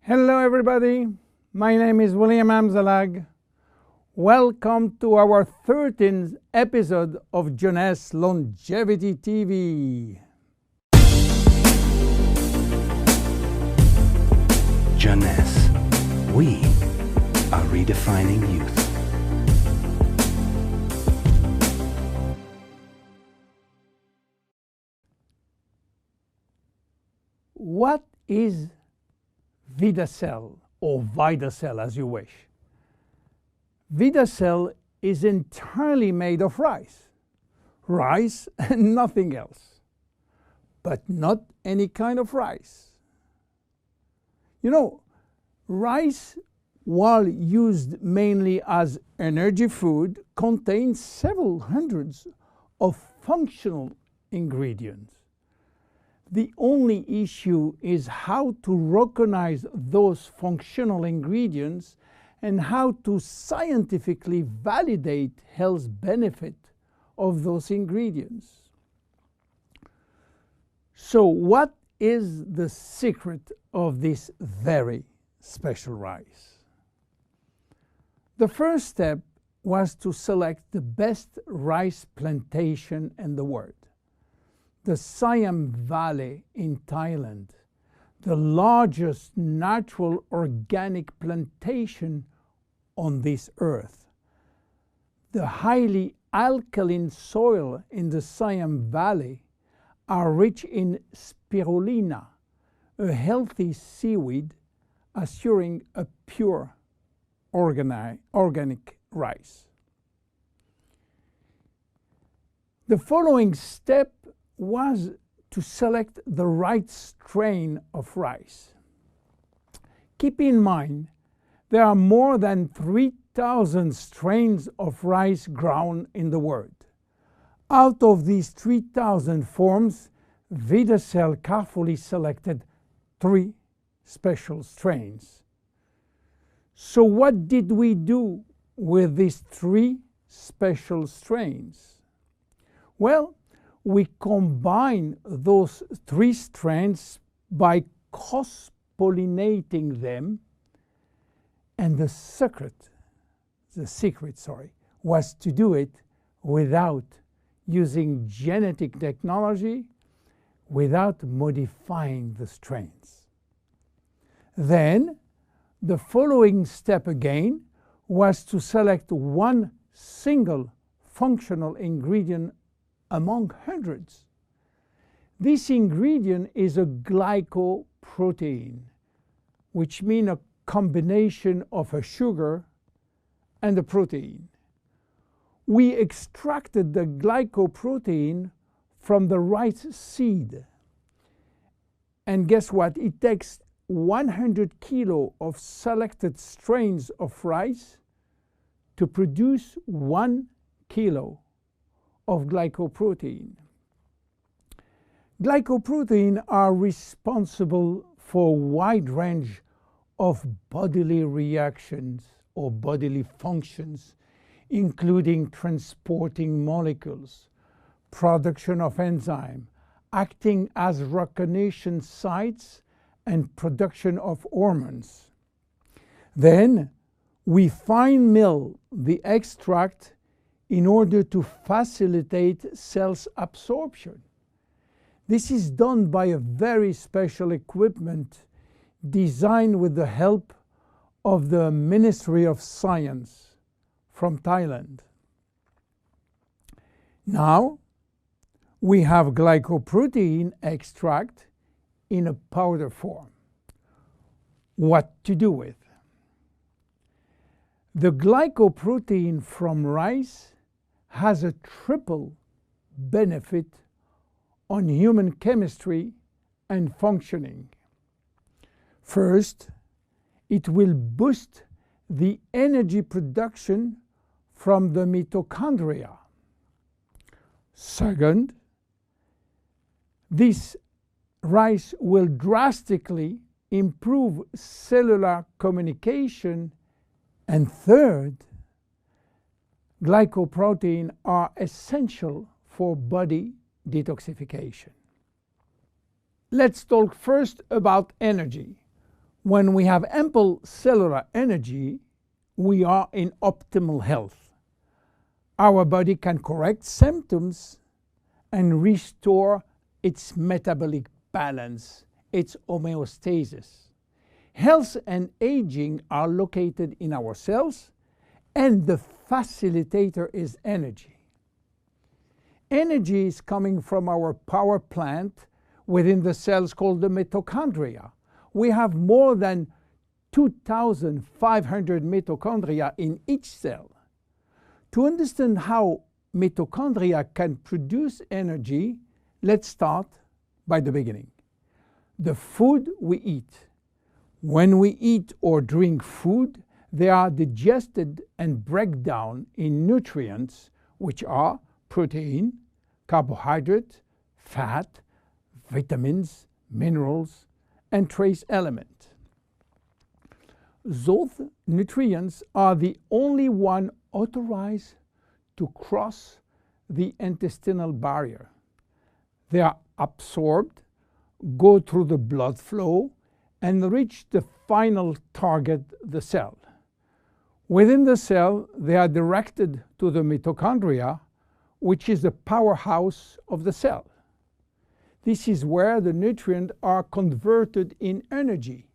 Hello everybody, my name is William Amzalag. Welcome to our 13th episode of Jeunesse Longevity TV. Jeunesse, we are redefining youth. What is Vidacell or Vidacell as you wish? Vidacell is entirely made of rice and nothing else, but not any kind of rice. You know, rice, while used mainly as energy food, contains several hundreds of functional ingredients. The only issue is how to recognize those functional ingredients and how to scientifically validate health benefit of those ingredients. So what is the secret of this very special rice? The first step was to select the best rice plantation in the world. The Siam Valley in Thailand, the largest natural organic plantation on this earth. The highly alkaline soil in the Siam Valley are rich in spirulina, a healthy seaweed assuring a pure organic rice. The following step was to select the right strain of rice. Keep in mind, there are more than 3,000 strains of rice grown in the world. Out of these 3,000 forms, Vidacell carefully selected 3 special strains. So what did we do with these 3 special strains? Well, we combine those 3 strains by cross-pollinating them, and the secret was to do it without using genetic technology, without modifying the strains. Then, the following step again was to select one single functional ingredient among hundreds. This ingredient is a glycoprotein, which means a combination of a sugar and a protein. We extracted the glycoprotein from the rice seed. And guess what? It takes 100 kilo of selected strains of rice to produce 1 kilo of glycoprotein. Glycoprotein are responsible for a wide range of bodily reactions or bodily functions, including transporting molecules, production of enzyme, acting as recognition sites, and production of hormones. Then we fine mill the extract in order to facilitate cells absorption. This is done by a very special equipment designed with the help of the Ministry of Science from Thailand. Now we have glycoprotein extract in a powder form. What to do with? The glycoprotein from rice has a triple benefit on human chemistry and functioning. First, it will boost the energy production from the mitochondria. Second, this rice will drastically improve cellular communication. And third, glycoprotein are essential for body detoxification. Let's talk first about energy. When we have ample cellular energy, we are in optimal health. Our body can correct symptoms and restore its metabolic balance, its homeostasis. Health and aging are located in our cells, and the facilitator is energy. Energy is coming from our power plant within the cells called the mitochondria. We have more than 2,500 mitochondria in each cell. To understand how mitochondria can produce energy, let's start by the beginning. The food we eat. When we eat or drink food, they are digested and break down in nutrients, which are protein, carbohydrate, fat, vitamins, minerals, and trace elements. Those nutrients are the only one authorized to cross the intestinal barrier. They are absorbed, go through the blood flow, and reach the final target, the cell. Within the cell, they are directed to the mitochondria, which is the powerhouse of the cell. This is where the nutrients are converted in energy.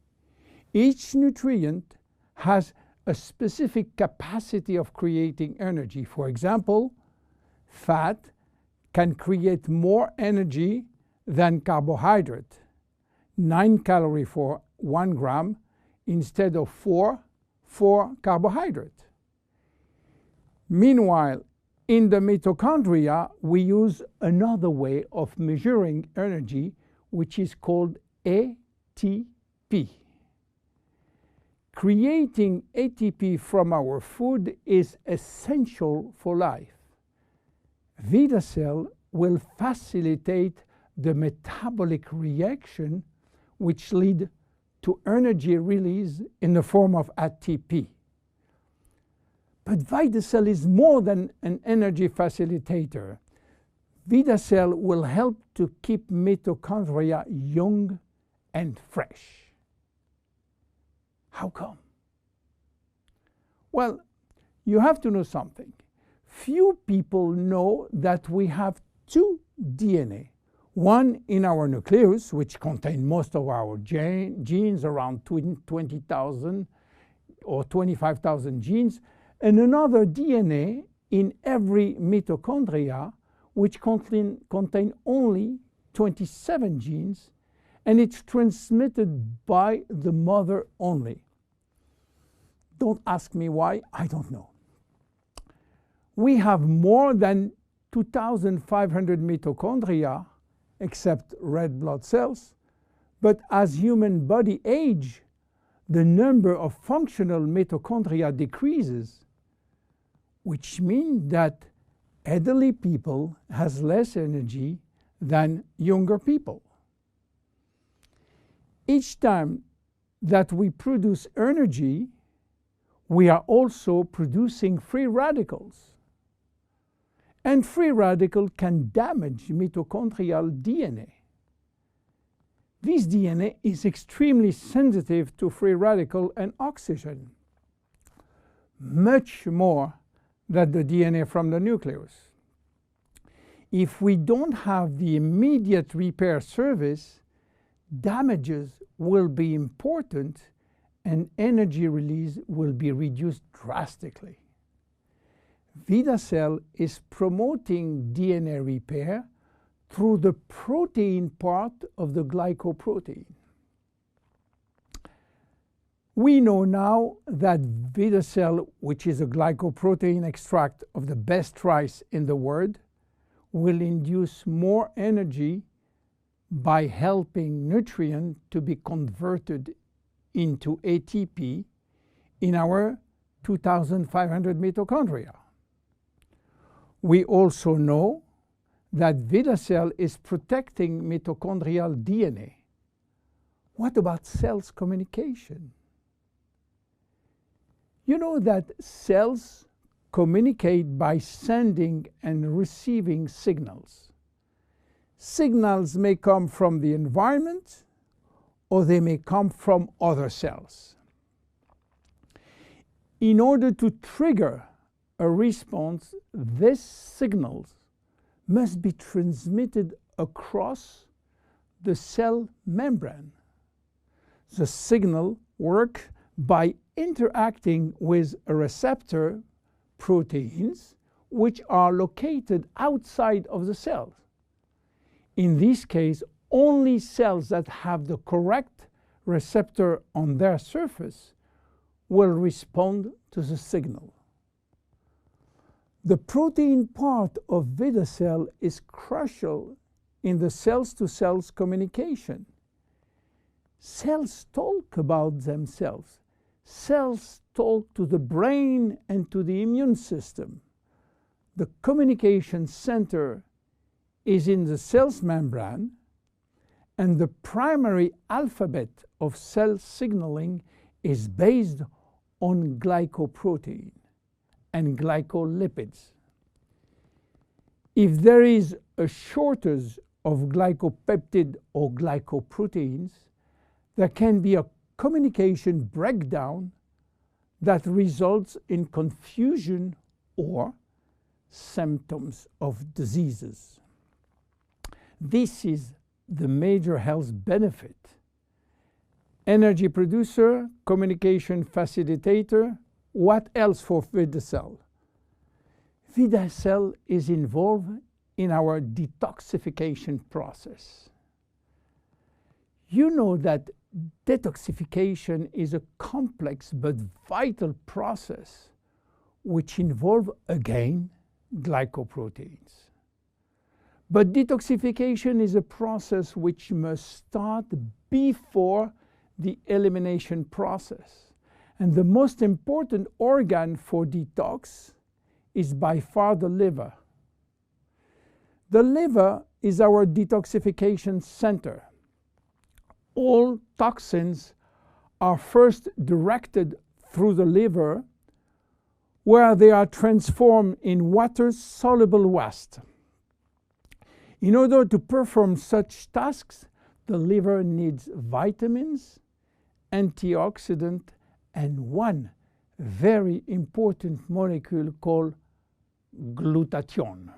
Each nutrient has a specific capacity of creating energy. For example, fat can create more energy than carbohydrate, 9 calories for 1 gram instead of 4 for carbohydrate. Meanwhile, in the mitochondria, we use another way of measuring energy, which is called ATP. Creating ATP from our food is essential for life. Vidacell will facilitate the metabolic reaction which lead to energy release in the form of ATP. But Vidacell is more than an energy facilitator. Vidacell will help to keep mitochondria young and fresh. How come? Well, you have to know something. Few people know that we have two DNA. One in our nucleus, which contains most of our genes, around 20,000 or 25,000 genes, and another DNA in every mitochondria, which contain only 27 genes, and it's transmitted by the mother only. Don't ask me why, I don't know. We have more than 2,500 mitochondria, except red blood cells, but as human body age, the number of functional mitochondria decreases, which means that elderly people has less energy than younger people. Each time that we produce energy, we are also producing free radicals. And free radical can damage mitochondrial DNA. This DNA is extremely sensitive to free radical and oxygen, much more than the DNA from the nucleus. If we don't have the immediate repair service, damages will be important and energy release will be reduced drastically. Vidacell is promoting DNA repair through the protein part of the glycoprotein. We know now that Vidacell, which is a glycoprotein extract of the best rice in the world, will induce more energy by helping nutrients to be converted into ATP in our 2,500 mitochondria. We also know that Vidacell is protecting mitochondrial DNA. What about cells communication? You know that cells communicate by sending and receiving signals. Signals may come from the environment or they may come from other cells. In order to trigger a response, these signals must be transmitted across the cell membrane. The signal works by interacting with a receptor proteins which are located outside of the cells. In this case, only cells that have the correct receptor on their surface will respond to the signal. The protein part of Vidacell is crucial in the cells-to-cells communication. Cells talk about themselves. Cells talk to the brain and to the immune system. The communication center is in the cell's membrane, and the primary alphabet of cell signaling is based on glycoprotein and glycolipids. If there is a shortage of glycopeptide or glycoproteins, there can be a communication breakdown that results in confusion or symptoms of diseases. This is the major health benefit. Energy producer, communication facilitator. What else for Vidacell? Vidacell is involved in our detoxification process. You know that detoxification is a complex but vital process which involves, again, glycoproteins. But detoxification is a process which must start before the elimination process. And the most important organ for detox is by far the liver. The liver is our detoxification center. All toxins are first directed through the liver, where they are transformed in water-soluble waste. In order to perform such tasks, the liver needs vitamins, antioxidants, and one very important molecule called glutathione.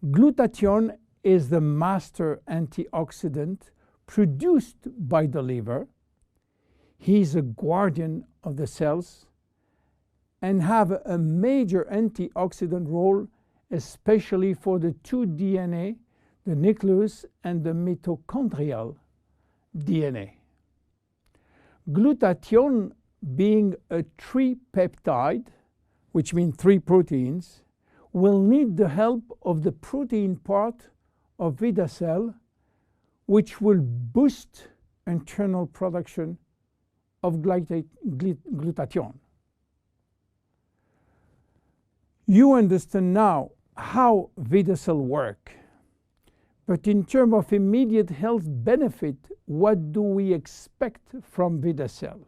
Glutathione is the master antioxidant produced by the liver. He is a guardian of the cells and have a major antioxidant role, especially for the two DNA, the nucleus and the mitochondrial DNA. Glutathione, being a tripeptide, which means 3 proteins, will need the help of the protein part of Vidacell, which will boost internal production of glutathione. You understand now how Vidacell works. But in terms of immediate health benefit, what do we expect from Vidacell?